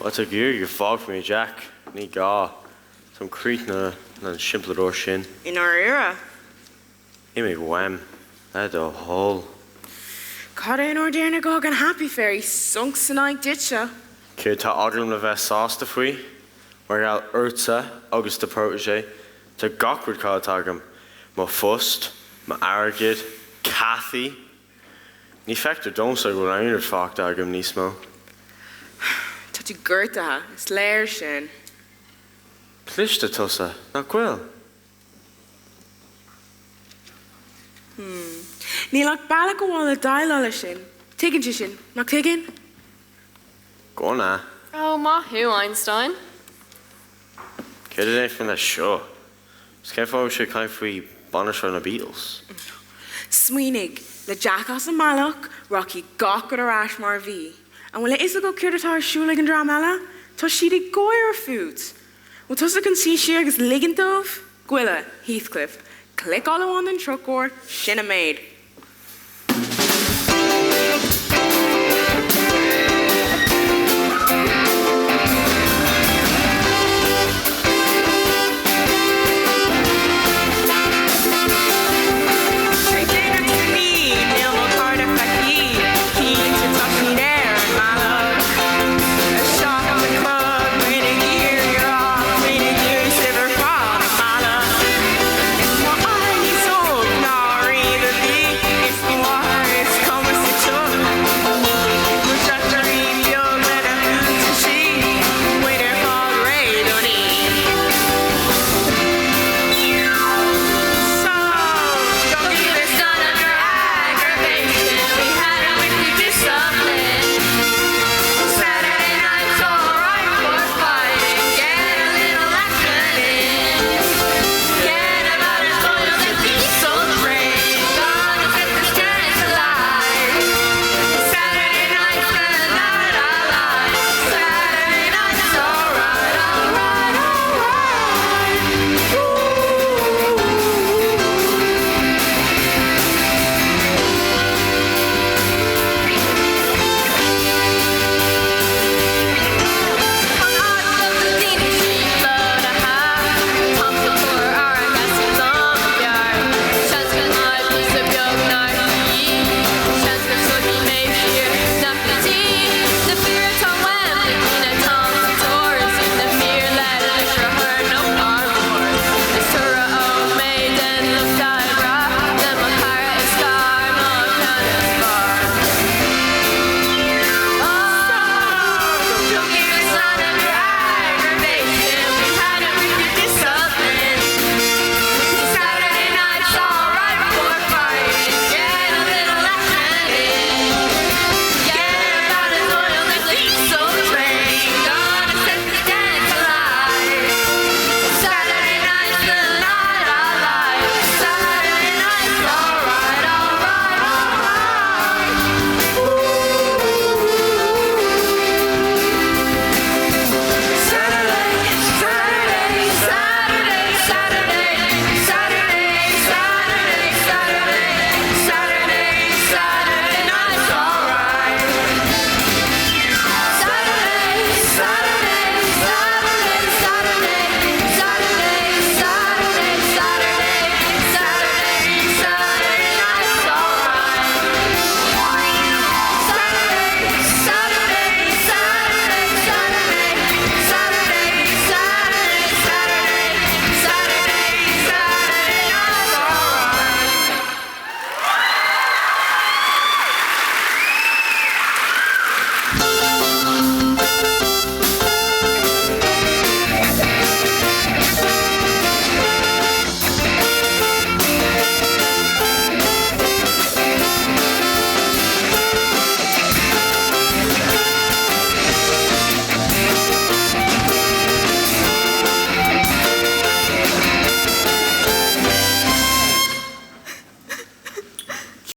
Wat a gyr you fog for me, Jack. Ní gá. Some cretin na shimplador shin. In our era. He me wham. That a hole. Caught in or dear Nagog and Happy Fairy sunk Sinai ditcha. Kid ta agrum na vest sauce the free. Where al Urza, August the protege. To Gawkward call tagum. Ma fust, ma arrogid, Cathy. Ní fector don't say what I'm fuck tagum nismo. Tatu Gerta, Slayer shin. Plishta tussa, na quill. Ní lag balak wall a dial shin. Tiggin shin, not tiggin. Go na. Oh, ma who, Einstein? Kid it ain't from that show. Skefo should kind free banish from the Beatles. Sweenig, le Jackos and Malok, Rocky Gawkward or Ashmar V. And when it is a go Kirtar Shulig and Dramella, Toshidi Goyer foods. Well, Tussa can see Sheergus Ligantov, Gwilla, Heathcliff, click all on and truck or Shinna Maid.